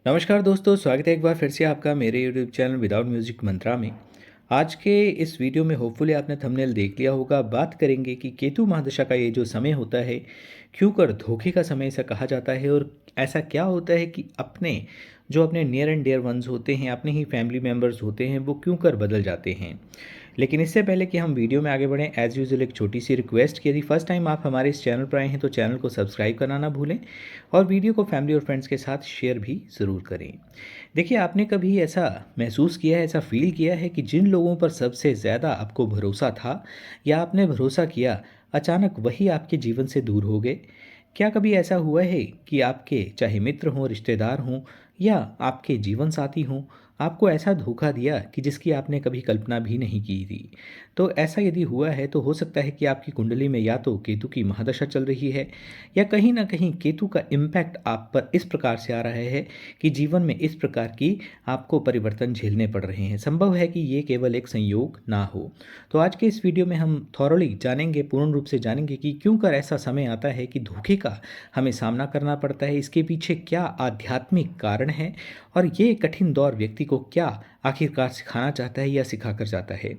नमस्कार दोस्तों, स्वागत है एक बार फिर से आपका मेरे यूट्यूब चैनल विदाउट म्यूजिक मंत्रा में। आज के इस वीडियो में होपफुली आपने थंबनेल देख लिया होगा। बात करेंगे कि केतु महादशा का ये जो समय होता है, क्यों कर धोखे का समय ऐसा कहा जाता है और ऐसा क्या होता है कि अपने नियर एंड डियर वंस होते हैं, अपने ही फैमिली मेम्बर्स होते हैं, वो क्यों कर बदल जाते हैं। लेकिन इससे पहले कि हम वीडियो में आगे बढ़ें, एज़ यूजुअल एक छोटी सी रिक्वेस्ट कि यदि फर्स्ट टाइम आप हमारे इस चैनल पर आए हैं तो चैनल को सब्सक्राइब करना ना भूलें और वीडियो को फैमिली और फ्रेंड्स के साथ शेयर भी ज़रूर करें। देखिए, आपने कभी ऐसा महसूस किया है, ऐसा फ़ील किया है कि जिन लोगों पर सबसे ज़्यादा आपको भरोसा था या आपने भरोसा किया, अचानक वही आपके जीवन से दूर हो गए? क्या कभी ऐसा हुआ है कि आपके चाहे मित्र हों, रिश्तेदार हों या आपके जीवन साथी हों, आपको ऐसा धोखा दिया कि जिसकी आपने कभी कल्पना भी नहीं की थी? तो ऐसा यदि हुआ है तो हो सकता है कि आपकी कुंडली में या तो केतु की महादशा चल रही है या कहीं न कहीं केतु का इम्पैक्ट आप पर इस प्रकार से आ रहा है कि जीवन में इस प्रकार की आपको परिवर्तन झेलने पड़ रहे हैं। संभव है कि ये केवल एक संयोग ना हो। तो आज के इस वीडियो में हम थॉरोली जानेंगे, पूर्ण रूप से जानेंगे कि क्यों कर ऐसा समय आता है कि धोखे का हमें सामना करना पड़ता है, इसके पीछे क्या आध्यात्मिक कारण है और ये कठिन दौर व्यक्ति को क्या आखिरकार सिखाना चाहता है या सिखा कर जाता है।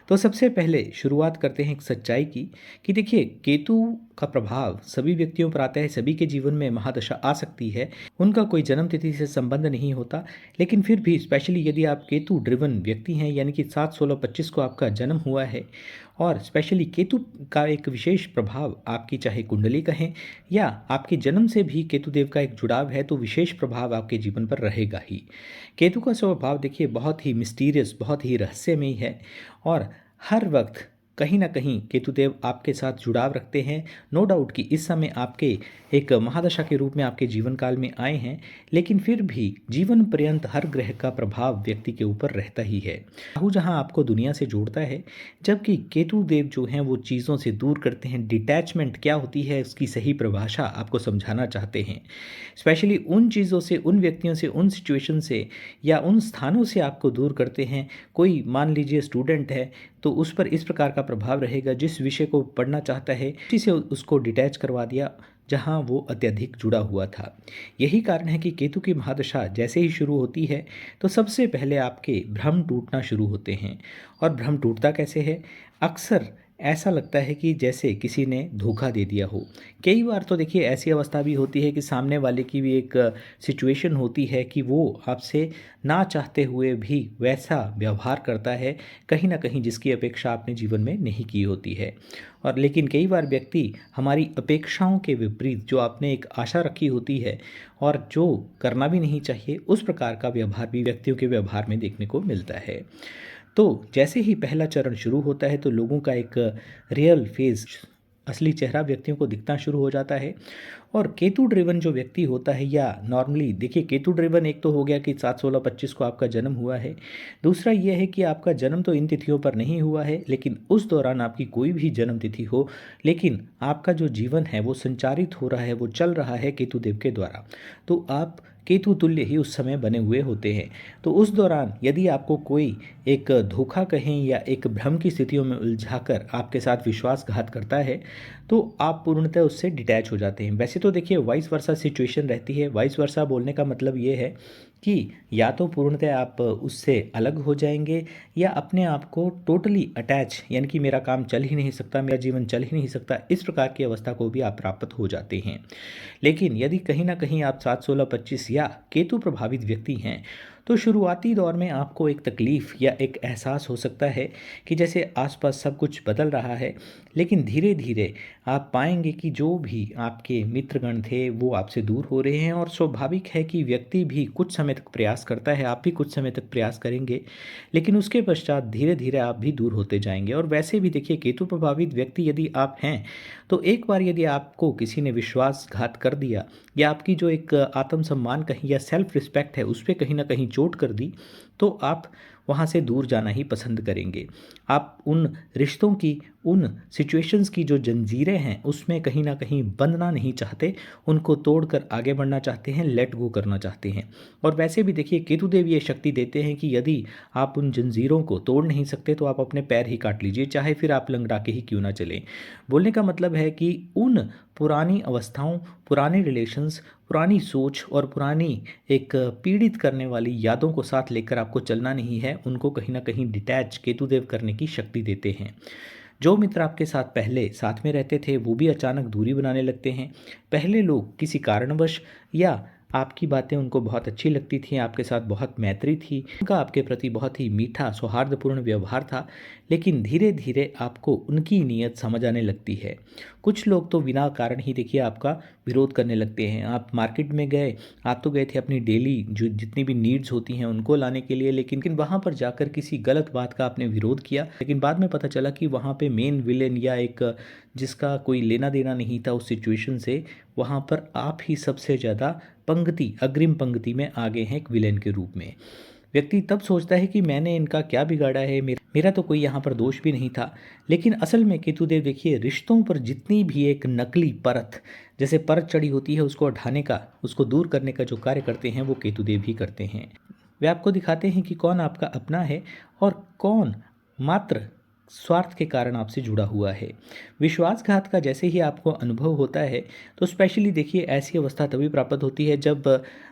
तो सबसे पहले शुरुआत करते हैं एक सच्चाई की कि देखिए, केतु का प्रभाव सभी व्यक्तियों पर आता है, सभी के जीवन में महादशा आ सकती है। उनका कोई जन्म तिथि से संबंध नहीं होता, लेकिन फिर भी स्पेशली यदि आप केतु ड्रिवन व्यक्ति हैं, यानी कि 7-16-25 को आपका जन्म हुआ है और स्पेशली केतु का एक विशेष प्रभाव आपकी चाहे कुंडली कहें या आपके जन्म से भी केतु देव का एक जुड़ाव है, तो विशेष प्रभाव आपके जीवन पर रहेगा ही। केतु का स्वभाव देखिए बहुत ही मिस्टीरियस, बहुत ही रहस्यमयी है और हर वक्त कहीं ना कहीं केतुदेव आपके साथ जुड़ाव रखते हैं। नो डाउट कि इस समय आपके एक महादशा के रूप में आपके जीवन काल में आए हैं, लेकिन फिर भी जीवन पर्यंत हर ग्रह का प्रभाव व्यक्ति के ऊपर रहता ही है। राहु जहां आपको दुनिया से जोड़ता है, जबकि केतु देव जो हैं वो चीज़ों से दूर करते हैं। डिटैचमेंट क्या होती है उसकी सही परिभाषा आपको समझाना चाहते हैं। स्पेशली उन चीज़ों से, उन व्यक्तियों से, उन सिचुएशन से या उन स्थानों से आपको दूर करते हैं। कोई मान लीजिए स्टूडेंट है तो उस पर इस प्रकार का प्रभाव रहेगा, जिस विषय को पढ़ना चाहता है उसी से उसको डिटैच करवा दिया जहाँ वो अत्यधिक जुड़ा हुआ था। यही कारण है कि केतु की महादशा जैसे ही शुरू होती है तो सबसे पहले आपके भ्रम टूटना शुरू होते हैं। और भ्रम टूटता कैसे है? अक्सर ऐसा लगता है कि जैसे किसी ने धोखा दे दिया हो। कई बार तो देखिए ऐसी अवस्था भी होती है कि सामने वाले की भी एक सिचुएशन होती है कि वो आपसे ना चाहते हुए भी वैसा व्यवहार करता है, कहीं ना कहीं जिसकी अपेक्षा आपने जीवन में नहीं की होती है। और लेकिन कई बार व्यक्ति हमारी अपेक्षाओं के विपरीत, जो आपने एक आशा रखी होती है और जो करना भी नहीं चाहिए, उस प्रकार का व्यवहार भी व्यक्तियों के व्यवहार में देखने को मिलता है। तो जैसे ही पहला चरण शुरू होता है तो लोगों का एक रियल फेस, असली चेहरा व्यक्तियों को दिखना शुरू हो जाता है। और केतु ड्रिवन जो व्यक्ति होता है, या नॉर्मली देखिए केतु ड्रिवन एक तो हो गया कि 7-16-25 को आपका जन्म हुआ है। दूसरा ये है कि आपका जन्म तो इन तिथियों पर नहीं हुआ है, लेकिन उस दौरान आपकी कोई भी जन्म तिथि हो, लेकिन आपका जो जीवन है वो संचारित हो रहा है, वो चल रहा है केतु देव के द्वारा। तो आप केतु तुल्य ही उस समय बने हुए होते हैं। तो उस दौरान यदि आपको कोई एक धोखा कहें या एक भ्रम की स्थितियों में उलझाकर आपके साथ विश्वासघात करता है, तो आप पूर्णतः उससे डिटैच हो जाते हैं। वैसे तो देखिए वाइस वर्सा सिचुएशन रहती है। वाइस वर्सा बोलने का मतलब ये है कि या तो पूर्णतः आप उससे अलग हो जाएंगे या अपने आप को टोटली अटैच, यानी कि मेरा काम चल ही नहीं सकता, मेरा जीवन चल ही नहीं सकता, इस प्रकार की अवस्था को भी आप प्राप्त हो जाते हैं। लेकिन यदि कहीं ना कहीं आप 7-16-25 या केतु प्रभावित व्यक्ति हैं, तो शुरुआती दौर में आपको एक तकलीफ़ या एक एहसास हो सकता है कि जैसे आसपास सब कुछ बदल रहा है, लेकिन धीरे धीरे आप पाएंगे कि जो भी आपके मित्रगण थे वो आपसे दूर हो रहे हैं। और स्वाभाविक है कि व्यक्ति भी कुछ समय तक प्रयास करता है, आप भी कुछ समय तक प्रयास करेंगे, लेकिन उसके पश्चात धीरे धीरे आप भी दूर होते जाएंगे। और वैसे भी देखिए केतु प्रभावित व्यक्ति यदि आप हैं तो एक बार यदि आपको किसी ने विश्वासघात कर दिया या आपकी जो एक आत्मसम्मान कहीं या सेल्फ रिस्पेक्ट है उस पर कहीं ना कहीं चोट कर दी, तो आप वहाँ से दूर जाना ही पसंद करेंगे। आप उन रिश्तों की, उन सिचुएशंस की जो जंजीरें हैं उसमें कहीं न कहीं बंधना नहीं चाहते, उनको तोड़कर आगे बढ़ना चाहते हैं, लेट गो करना चाहते हैं। और वैसे भी देखिए केतुदेव ये शक्ति देते हैं कि यदि आप उन जंजीरों को तोड़ नहीं सकते तो आप अपने पैर ही काट लीजिए, चाहे फिर आप लंगड़ा के ही क्यों ना चलें। बोलने का मतलब है कि उन पुरानी अवस्थाओं, पुराने रिलेशंस, पुरानी सोच और पुरानी एक पीड़ित करने वाली यादों को साथ लेकर आपको चलना नहीं है, उनको कहीं न कहीं डिटैच केतुदेव करने की शक्ति देते हैं। जो मित्र आपके साथ पहले साथ में रहते थे वो भी अचानक दूरी बनाने लगते हैं। पहले लोग किसी कारणवश या आपकी बातें उनको बहुत अच्छी लगती थी, आपके साथ बहुत मैत्री थी, उनका आपके प्रति बहुत ही मीठा सौहार्दपूर्ण व्यवहार था, लेकिन धीरे धीरे आपको उनकी नीयत समझ आने लगती है। कुछ लोग तो बिना कारण ही देखिए आपका विरोध करने लगते हैं। आप मार्केट में गए, आप तो गए थे अपनी डेली जो जितनी भी नीड्स होती हैं उनको लाने के लिए, लेकिन वहाँ पर जाकर किसी गलत बात का आपने विरोध किया, लेकिन बाद में पता चला कि वहाँ पे मेन विलेन या एक जिसका कोई लेना देना नहीं था उस सिचुएशन से, वहाँ पर आप ही सबसे ज़्यादा अग्रिम पंक्ति में आगे हैं एक विलेन के रूप में। व्यक्ति तब सोचता है कि मैंने इनका क्या बिगाड़ा है, मेरा तो कोई यहाँ पर दोष भी नहीं था। लेकिन असल में केतुदेव देखिए रिश्तों पर जितनी भी एक नकली परत, जैसे परत चढ़ी होती है उसको हटाने का, उसको दूर करने का जो कार्य करते हैं वो केतुदेव ही करते हैं। वे आपको दिखाते हैं कि कौन आपका अपना है और कौन मात्र स्वार्थ के कारण आपसे जुड़ा हुआ है। विश्वासघात का जैसे ही आपको अनुभव होता है तो स्पेशली देखिए ऐसी अवस्था तभी प्राप्त होती है जब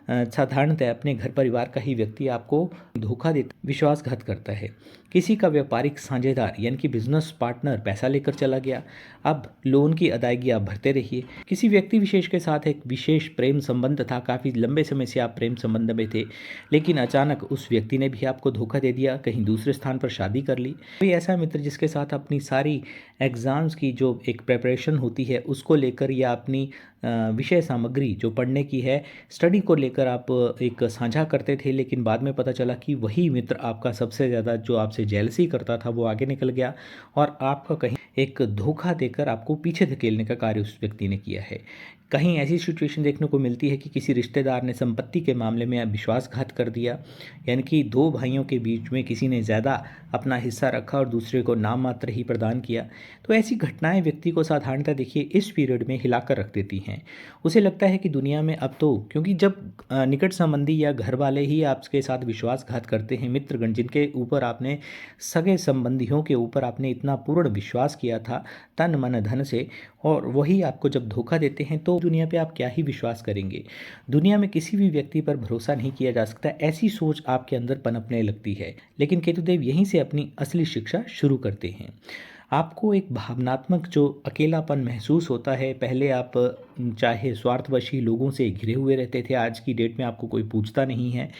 साधारणतः अपने घर परिवार का ही व्यक्ति आपको धोखा देता, विश्वासघात करता है। किसी का व्यापारिक साझेदार यानी कि बिजनेस पार्टनर पैसा लेकर चला गया, अब लोन की अदायगी आप भरते रहिए। किसी व्यक्ति विशेष के साथ एक विशेष प्रेम संबंध था, काफ़ी लंबे समय से आप प्रेम संबंध में थे, लेकिन अचानक उस व्यक्ति ने भी आपको धोखा दे दिया, कहीं दूसरे स्थान पर शादी कर ली। कोई ऐसा मित्र जिसके साथ अपनी सारी एग्ज़ाम्स की जो एक प्रिपरेशन होती है उसको लेकर या अपनी विषय सामग्री जो पढ़ने की है, स्टडी को लेकर आप एक साझा करते थे, लेकिन बाद में पता चला कि वही मित्र आपका सबसे ज़्यादा जो आपसे जेलसी करता था वो आगे निकल गया और आपका कहीं एक धोखा देकर आपको पीछे धकेलने का कार्य उस व्यक्ति ने किया है। कहीं ऐसी सिचुएशन देखने को मिलती है कि किसी रिश्तेदार ने संपत्ति के मामले में विश्वासघात कर दिया, यानी कि दो भाइयों के बीच में किसी ने ज़्यादा अपना हिस्सा रखा और दूसरे को नाम मात्र ही प्रदान किया। तो ऐसी घटनाएं व्यक्ति को साधारणतः देखिए इस पीरियड में हिलाकर रख देती हैं। उसे लगता है कि दुनिया में अब तो, क्योंकि जब निकट संबंधी या घर वाले ही आपके साथ विश्वासघात करते हैं, मित्रगण जिनके ऊपर आपने, सगे संबंधियों के ऊपर आपने इतना पूर्ण विश्वास किया था तन मन धन से, और वही आपको जब धोखा देते हैं तो दुनिया पे आप क्या ही विश्वास करेंगे। दुनिया में किसी भी व्यक्ति पर भरोसा नहीं किया जा सकता, ऐसी सोच आपके अंदर पनपने लगती है। लेकिन केतुदेव यहीं से अपनी असली शिक्षा शुरू करते हैं। आपको एक भावनात्मक जो अकेलापन महसूस होता है, पहले आप चाहे स्वार्थवश ही लोगों से घिरे हुए रहते थे, आज की डेट में आपको कोई पूछता नहीं है,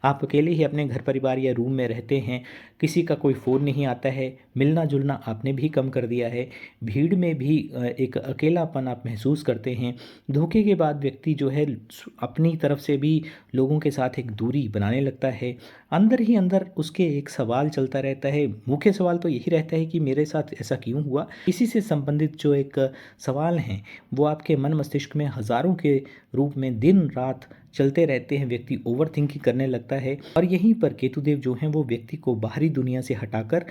आप अकेले ही अपने घर परिवार या रूम में रहते हैं, किसी का कोई फ़ोन नहीं आता है, मिलना जुलना आपने भी कम कर दिया है, भीड़ में भी एक अकेलापन आप महसूस करते हैं। धोखे के बाद व्यक्ति जो है अपनी तरफ से भी लोगों के साथ एक दूरी बनाने लगता है। अंदर ही अंदर उसके एक सवाल चलता रहता है, मुख्य सवाल तो यही रहता है कि मेरे साथ ऐसा क्यों हुआ। इसी से संबंधित जो एक सवाल हैं वो आपके मन मस्तिष्क में हज़ारों के रूप में दिन रात चलते रहते हैं। व्यक्ति ओवर थिंकिंग करने लगता है और यहीं पर केतुदेव जो हैं वो व्यक्ति को बाहरी दुनिया से हटाकर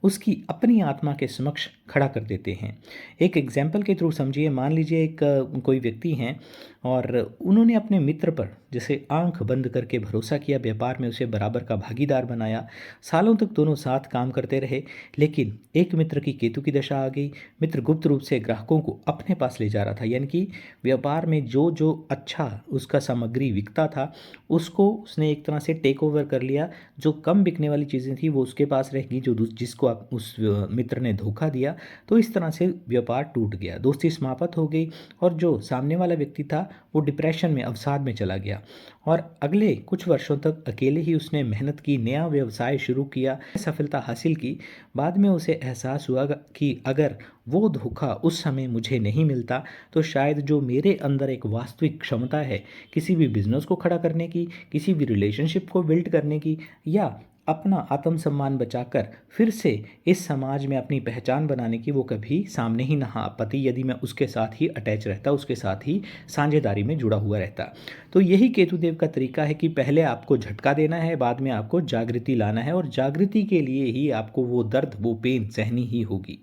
उसकी अपनी आत्मा के समक्ष खड़ा कर देते हैं। एक एग्जाम्पल के थ्रू समझिए, मान लीजिए एक कोई व्यक्ति हैं और उन्होंने अपने मित्र पर जैसे आंख बंद करके भरोसा किया, व्यापार में उसे बराबर का भागीदार बनाया, सालों तक दोनों साथ काम करते रहे, लेकिन एक मित्र की केतु की दशा आ गई। मित्र गुप्त रूप से ग्राहकों को अपने पास ले जा रहा था, यानी कि व्यापार में जो जो अच्छा उसका सामग्री बिकता था उसको उसने एक तरह से टेक ओवर कर लिया। जो कम बिकने वाली चीज़ें थी वो उसके पास रहेगी, जो जिसको आप उस मित्र ने धोखा दिया। तो इस तरह से व्यापार टूट गया, दोस्ती समाप्त हो गई और जो सामने वाला व्यक्ति था वो डिप्रेशन में, अवसाद में चला गया और अगले कुछ वर्षों तक अकेले ही उसने मेहनत की, नया व्यवसाय शुरू किया, सफलता हासिल की। बाद में उसे एहसास हुआ कि अगर वो धोखा उस समय मुझे नहीं मिलता तो शायद जो मेरे अंदर एक वास्तविक क्षमता है किसी भी बिजनेस को खड़ा करने की, किसी भी रिलेशनशिप को बिल्ड करने की, या अपना आत्मसम्मान बचाकर फिर से इस समाज में अपनी पहचान बनाने की, वो कभी सामने ही ना आ पाती यदि मैं उसके साथ ही अटैच रहता, उसके साथ ही साझेदारी में जुड़ा हुआ रहता। तो यही केतुदेव का तरीका है कि पहले आपको झटका देना है, बाद में आपको जागृति लाना है और जागृति के लिए ही आपको वो दर्द, वो पेन सहनी ही होगी।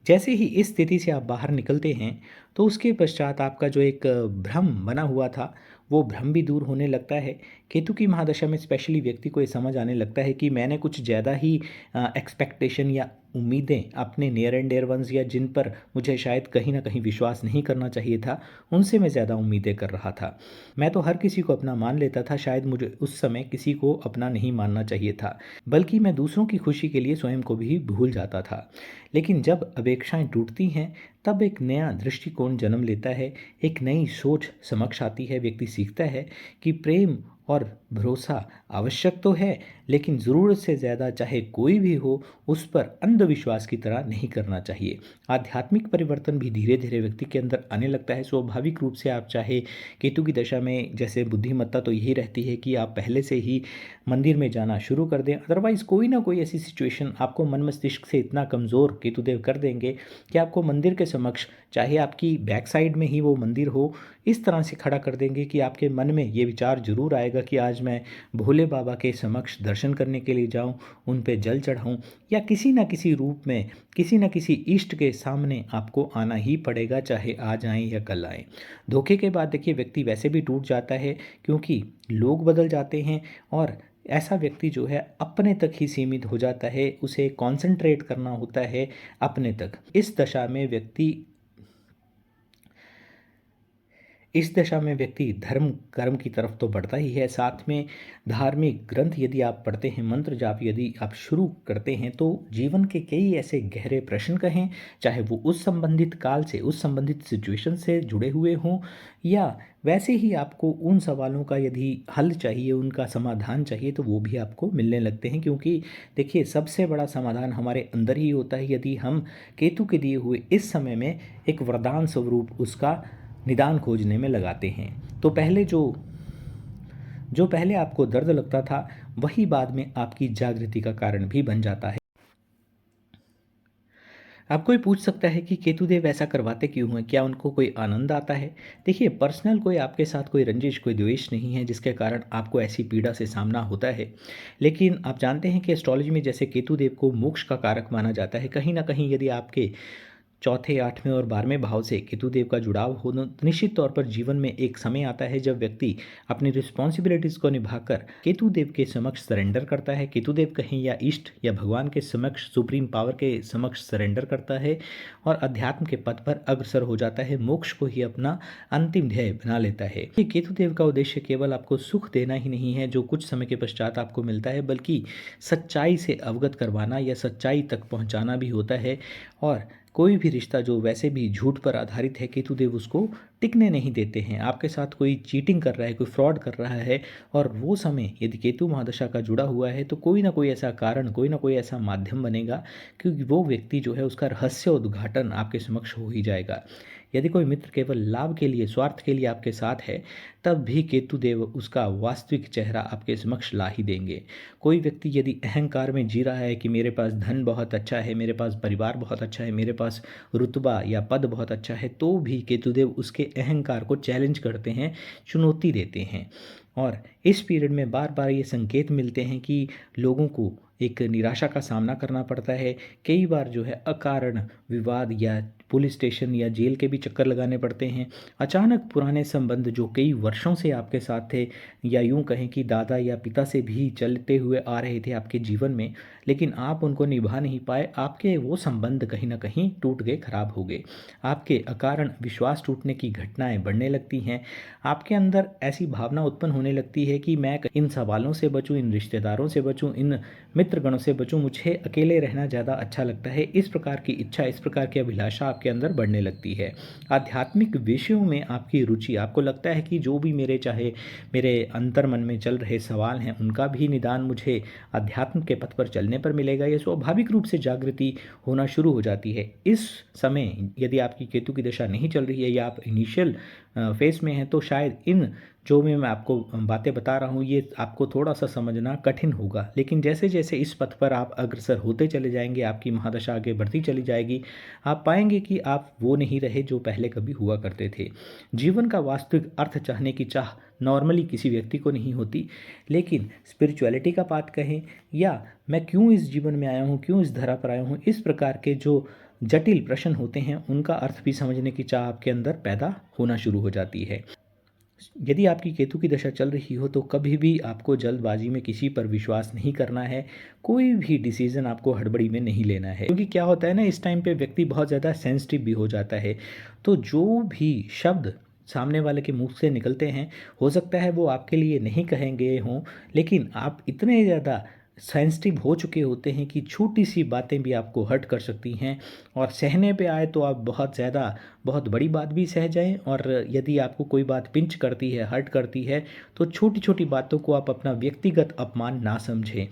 जैसे ही इस स्थिति से आप बाहर निकलते हैं, तो उसके पश्चात आपका जो एक भ्रम बना हुआ था, वो भ्रम भी दूर होने लगता है। केतु की महादशा में स्पेशली व्यक्ति को ये समझ आने लगता है कि मैंने कुछ ज़्यादा ही एक्सपेक्टेशन या उम्मीदें अपने नियर एंड डियर वंस या जिन पर मुझे शायद कहीं न कहीं विश्वास नहीं करना चाहिए था, उनसे मैं ज़्यादा उम्मीदें कर रहा था। मैं तो हर किसी को अपना मान लेता था, शायद मुझे उस समय किसी को अपना नहीं मानना चाहिए था, बल्कि मैं दूसरों की खुशी के लिए स्वयं को भी भूल जाता था। लेकिन जब अपेक्षाएँ टूटती हैं, तब एक नया दृष्टिकोण जन्म लेता है, एक नई सोच समक्ष आती है, व्यक्ति सीखता है कि प्रेम और भरोसा आवश्यक तो है, लेकिन ज़रूरत से ज़्यादा चाहे कोई भी हो, उस पर अंधविश्वास की तरह नहीं करना चाहिए। आध्यात्मिक परिवर्तन भी धीरे धीरे व्यक्ति के अंदर आने लगता है। स्वाभाविक रूप से आप चाहे केतु की दशा में, जैसे बुद्धिमत्ता तो यही रहती है कि आप पहले से ही मंदिर में जाना शुरू कर दें, अदरवाइज़ कोई ना कोई ऐसी सिचुएशन आपको मन मस्तिष्क से इतना कमज़ोर केतुदेव कर देंगे कि आपको मंदिर के समक्ष, चाहे आपकी बैक साइड में ही वो मंदिर हो, इस तरह से खड़ा कर देंगे कि आपके मन में ये विचार ज़रूर आएगा कि आज मैं भोले बाबा के समक्ष दर्शन करने के लिए जाऊं, उन पे जल चढ़ाऊं, या किसी न किसी रूप में किसी न किसी इष्ट के सामने आपको आना ही पड़ेगा, चाहे आज आएँ या कल आएँ। धोखे के बाद देखिए व्यक्ति वैसे भी टूट जाता है, क्योंकि लोग बदल जाते हैं और ऐसा व्यक्ति जो है अपने तक ही सीमित हो जाता है, उसे कॉन्संट्रेट करना होता है अपने तक। इस दशा में व्यक्ति धर्म कर्म की तरफ तो बढ़ता ही है, साथ में धार्मिक ग्रंथ यदि आप पढ़ते हैं, मंत्र जाप यदि आप शुरू करते हैं, तो जीवन के कई ऐसे गहरे प्रश्न कहें, चाहे वो उस संबंधित काल से, उस संबंधित सिचुएशन से जुड़े हुए हों, या वैसे ही आपको उन सवालों का यदि हल चाहिए, उनका समाधान चाहिए, तो वो भी आपको मिलने लगते हैं। क्योंकि देखिए सबसे बड़ा समाधान हमारे अंदर ही होता है, यदि हम केतु के दिए हुए इस समय में एक वरदान स्वरूप उसका निदान खोजने में लगाते हैं। तो पहले जो जो पहले आपको दर्द लगता था, वही बाद में आपकी जागृति का कारण भी बन जाता है। अब कोई पूछ सकता है कि केतुदेव ऐसा करवाते क्यों हैं? क्या उनको कोई आनंद आता है? देखिए पर्सनल कोई आपके साथ कोई रंजिश, कोई द्वेष नहीं है जिसके कारण आपको ऐसी पीड़ा से सामना होता है। लेकिन आप जानते हैं कि एस्ट्रोलॉजी में जैसे केतुदेव को मोक्ष का कारक माना जाता है, कहीं न कहीं यदि आपके चौथे, 8वें और 12वें भाव से केतुदेव का जुड़ाव हो, तो निश्चित तौर पर जीवन में एक समय आता है जब व्यक्ति अपनी रिस्पॉन्सिबिलिटीज़ को निभाकर केतुदेव के समक्ष सरेंडर करता है। केतुदेव कहें या इष्ट या भगवान के समक्ष, सुप्रीम पावर के समक्ष सरेंडर करता है और अध्यात्म के पथ पर अग्रसर हो जाता है, मोक्ष को ही अपना अंतिम ध्येय बना लेता है। ये केतुदेव का उद्देश्य केवल आपको सुख देना ही नहीं है जो कुछ समय के पश्चात आपको मिलता है, बल्कि सच्चाई से अवगत करवाना या सच्चाई तक पहुंचाना भी होता है। और कोई भी रिश्ता जो वैसे भी झूठ पर आधारित है, केतुदेव उसको टिकने नहीं देते हैं। आपके साथ कोई चीटिंग कर रहा है, कोई फ्रॉड कर रहा है, और वो समय यदि केतु महादशा का जुड़ा हुआ है, तो कोई ना कोई ऐसा कारण, कोई ना कोई ऐसा माध्यम बनेगा, क्योंकि वो व्यक्ति जो है उसका रहस्य उद्घाटन आपके समक्ष हो ही जाएगा। यदि कोई मित्र केवल लाभ के लिए, स्वार्थ के लिए आपके साथ है, तब भी केतुदेव उसका वास्तविक चेहरा आपके समक्ष ला ही देंगे। कोई व्यक्ति यदि अहंकार में जी रहा है कि मेरे पास धन बहुत अच्छा है, मेरे पास परिवार बहुत अच्छा है, मेरे पास रुतबा या पद बहुत अच्छा है, तो भी केतुदेव उसके अहंकार को चैलेंज करते हैं, चुनौती देते हैं। और इस पीरियड में बार बार ये संकेत मिलते हैं कि लोगों को एक निराशा का सामना करना पड़ता है। कई बार जो है अकारण विवाद या पुलिस स्टेशन या जेल के भी चक्कर लगाने पड़ते हैं। अचानक पुराने संबंध जो कई वर्षों से आपके साथ थे, या यूं कहें कि दादा या पिता से भी चलते हुए आ रहे थे आपके जीवन में, लेकिन आप उनको निभा नहीं पाए, आपके वो संबंध कहीं ना कहीं टूट गए, खराब हो गए। आपके अकारण विश्वास टूटने की घटनाएं बढ़ने लगती हैं। आपके अंदर ऐसी भावना उत्पन्न होने लगती है कि मैं इन सवालों से बचूं, इन रिश्तेदारों से बचूं, इन मित्रगणों से बचूं, मुझे अकेले रहना ज़्यादा अच्छा लगता है। इस प्रकार की इच्छा, इस प्रकार की अभिलाषा आपके अंदर बढ़ने लगती है। आध्यात्मिक विषयों में आपकी रुचि, आपको लगता है कि जो भी मेरे अंतर मन में चल रहे सवाल हैं, उनका भी निदान मुझे अध्यात्म के पथ पर चलने पर मिलेगा। ये स्वाभाविक रूप से जागृति होना शुरू हो जाती है। इस समय यदि आपकी केतु की दशा नहीं चल रही है या आप इनिशियल फेस में हैं, तो शायद इन जो मैं आपको बातें बता रहा हूँ, ये आपको थोड़ा सा समझना कठिन होगा। लेकिन जैसे जैसे इस पथ पर आप अग्रसर होते चले जाएंगे, आपकी महादशा आगे बढ़ती चली जाएगी, आप पाएंगे कि आप वो नहीं रहे जो पहले कभी हुआ करते थे। जीवन का वास्तविक अर्थ चाहने की चाह नॉर्मली किसी व्यक्ति को नहीं होती, लेकिन स्पिरिचुअलिटी का बात कहें, या मैं क्यों इस जीवन में आया हूँ, क्यों इस धरा पर आया हूँ, इस प्रकार के जो जटिल प्रश्न होते हैं उनका अर्थ भी समझने की चाह आपके अंदर पैदा होना शुरू हो जाती है। यदि आपकी केतु की दशा चल रही हो तो कभी भी आपको जल्दबाजी में किसी पर विश्वास नहीं करना है, कोई भी डिसीज़न आपको हड़बड़ी में नहीं लेना है, क्योंकि क्या होता है ना, इस टाइम पे व्यक्ति बहुत ज़्यादा सेंसिटिव भी हो जाता है। तो जो भी शब्द सामने वाले के मुंह से निकलते हैं, हो सकता है वो आपके लिए नहीं कहेंगे हों, लेकिन आप इतने ज़्यादा सेंसिटिव हो चुके होते हैं कि छोटी सी बातें भी आपको हर्ट कर सकती हैं, और सहने पे आए तो आप बहुत ज़्यादा, बहुत बड़ी बात भी सह जाएं, और यदि आपको कोई बात पिंच करती है, हर्ट करती है, तो छोटी छोटी बातों को आप अपना व्यक्तिगत अपमान ना समझें।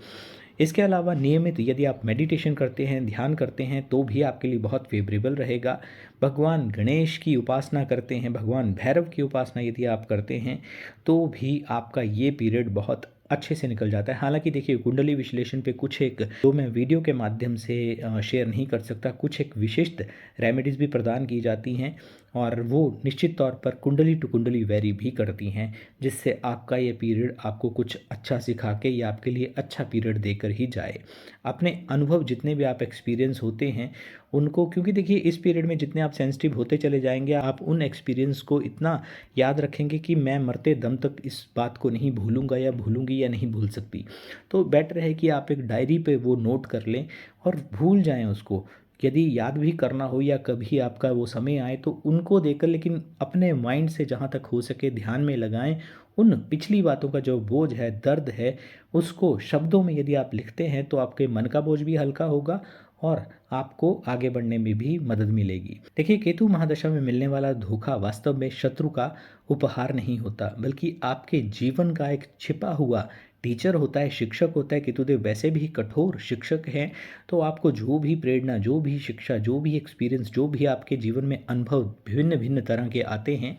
इसके अलावा नियमित यदि आप मेडिटेशन करते हैं, ध्यान करते हैं, तो भी आपके लिए बहुत फेवरेबल रहेगा। भगवान गणेश की उपासना करते हैं, भगवान भैरव की उपासना यदि आप करते हैं, तो भी आपका ये पीरियड बहुत अच्छे से निकल जाता है। हालांकि देखिए, कुंडली विश्लेषण पे कुछ एक जो मैं वीडियो के माध्यम से शेयर नहीं कर सकता, कुछ एक विशिष्ट रेमेडीज़ भी प्रदान की जाती हैं, और वो निश्चित तौर पर कुंडली टू कुंडली वेरी भी करती हैं, जिससे आपका ये पीरियड आपको कुछ अच्छा सिखा के या आपके लिए अच्छा पीरियड देकर ही जाए। अपने अनुभव जितने भी आप एक्सपीरियंस होते हैं उनको, क्योंकि देखिए इस पीरियड में जितने आप सेंसिटिव होते चले जाएंगे, आप उन एक्सपीरियंस को इतना याद रखेंगे कि मैं मरते दम तक इस बात को नहीं भूलूंगा या भूलूंगी या नहीं भूल सकती। तो बेटर है कि आप एक डायरी पे वो नोट कर लें और भूल जाएं उसको। यदि याद भी करना हो या कभी आपका वो समय आए तो उनको देकर, लेकिन अपने माइंड से जहाँ तक हो सके ध्यान में लगाएं। उन पिछली बातों का जो बोझ है, दर्द है, उसको शब्दों में यदि आप लिखते हैं तो आपके मन का बोझ भी हल्का होगा और आपको आगे बढ़ने में भी मदद मिलेगी। देखिए, केतु महादशा में मिलने वाला धोखा वास्तव में शत्रु का उपहार नहीं होता, बल्कि आपके जीवन का एक छिपा हुआ टीचर होता है, शिक्षक होता है। केतुदेव वैसे भी कठोर शिक्षक हैं, तो आपको जो भी प्रेरणा, जो भी शिक्षा, जो भी एक्सपीरियंस, जो भी आपके जीवन में अनुभव भिन्न भिन्न तरह के आते हैं,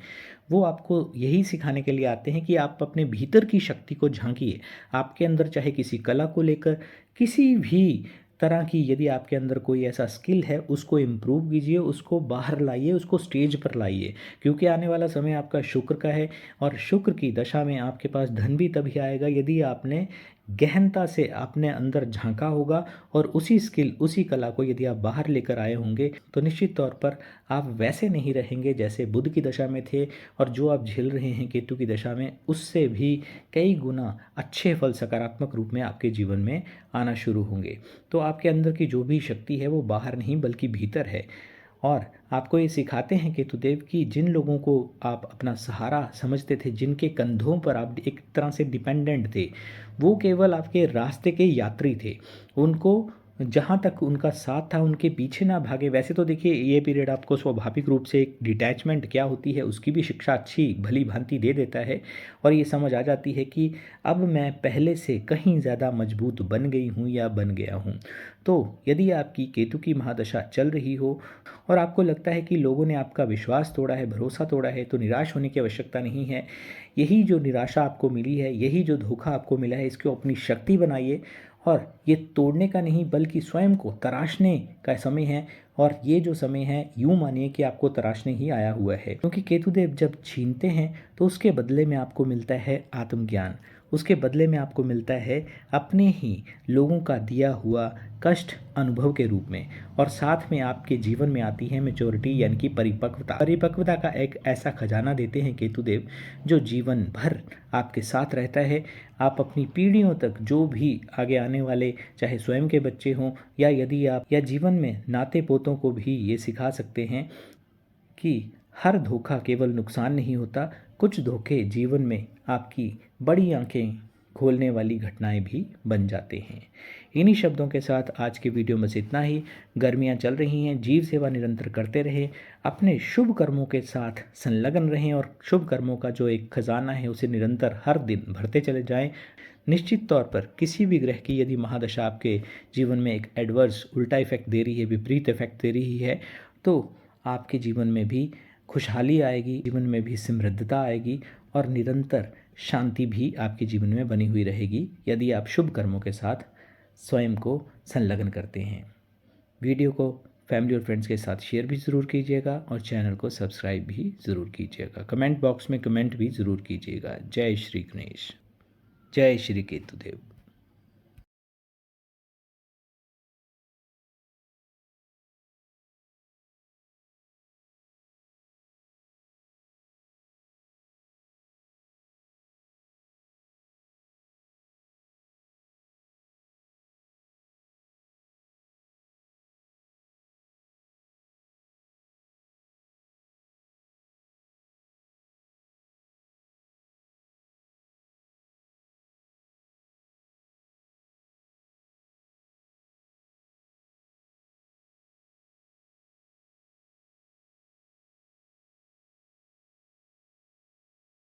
वो आपको यही सिखाने के लिए आते हैं कि आप अपने भीतर की शक्ति को झांकिए। आपके अंदर चाहे किसी कला को लेकर, किसी भी तरह की यदि आपके अंदर कोई ऐसा स्किल है, उसको इम्प्रूव कीजिए, उसको बाहर लाइए, उसको स्टेज पर लाइए, क्योंकि आने वाला समय आपका शुक्र का है, और शुक्र की दशा में आपके पास धन भी तभी आएगा यदि आपने गहनता से अपने अंदर झांका होगा, और उसी स्किल, उसी कला को यदि आप बाहर लेकर आए होंगे, तो निश्चित तौर पर आप वैसे नहीं रहेंगे जैसे बुध की दशा में थे, और जो आप झेल रहे हैं केतु की दशा में, उससे भी कई गुना अच्छे फल सकारात्मक रूप में आपके जीवन में आना शुरू होंगे। तो आपके अंदर की जो भी शक्ति है वो बाहर नहीं बल्कि भीतर है। और आपको ये सिखाते हैं केतुदेव कि जिन लोगों को आप अपना सहारा समझते थे, जिनके कंधों पर आप एक तरह से डिपेंडेंट थे, वो केवल आपके रास्ते के यात्री थे। उनको जहाँ तक उनका साथ था, उनके पीछे ना भागे। वैसे तो देखिए, ये पीरियड आपको स्वाभाविक रूप से एक डिटैचमेंट क्या होती है उसकी भी शिक्षा अच्छी भली भांति दे देता है, और ये समझ आ जाती है कि अब मैं पहले से कहीं ज़्यादा मजबूत बन गई हूँ या बन गया हूँ। तो यदि आपकी केतु की महादशा चल रही हो और आपको लगता है कि लोगों ने आपका विश्वास तोड़ा है, भरोसा तोड़ा है, तो निराश होने की आवश्यकता नहीं है। यही जो निराशा आपको मिली है, यही जो धोखा आपको मिला है, इसको अपनी शक्ति बनाइए, और ये तोड़ने का नहीं बल्कि स्वयं को तराशने का समय है। और ये जो समय है, यूँ मानिए कि आपको तराशने ही आया हुआ है, क्योंकि केतुदेव जब छीनते हैं तो उसके बदले में आपको मिलता है आत्मज्ञान, उसके बदले में आपको मिलता है अपने ही लोगों का दिया हुआ कष्ट अनुभव के रूप में, और साथ में आपके जीवन में आती है मेच्योरिटी, यानी कि परिपक्वता। परिपक्वता का एक ऐसा खजाना देते हैं केतुदेव जो जीवन भर आपके साथ रहता है। आप अपनी पीढ़ियों तक जो भी आगे आने वाले, चाहे स्वयं के बच्चे हों या यदि आप या जीवन में नाते पोतों को भी ये सिखा सकते हैं कि हर धोखा केवल नुकसान नहीं होता, कुछ धोखे जीवन में आपकी बड़ी आंखें खोलने वाली घटनाएं भी बन जाते हैं। इन्हीं शब्दों के साथ आज के वीडियो में से इतना ही। गर्मियां चल रही हैं, जीव सेवा निरंतर करते रहें, अपने शुभ कर्मों के साथ संलग्न रहें, और शुभ कर्मों का जो एक खजाना है उसे निरंतर हर दिन भरते चले जाएं। निश्चित तौर पर किसी भी ग्रह की यदि महादशा आपके जीवन में एक एडवर्स, उल्टा इफेक्ट दे रही है, विपरीत इफेक्ट दे रही है, तो आपके जीवन में भी खुशहाली आएगी, जीवन में भी समृद्धता आएगी, और निरंतर शांति भी आपके जीवन में बनी हुई रहेगी यदि आप शुभ कर्मों के साथ स्वयं को संलग्न करते हैं। वीडियो को फैमिली और फ्रेंड्स के साथ शेयर भी ज़रूर कीजिएगा, और चैनल को सब्सक्राइब भी ज़रूर कीजिएगा। कमेंट बॉक्स में कमेंट भी ज़रूर कीजिएगा। जय श्री गणेश, जय श्री केतुदेव।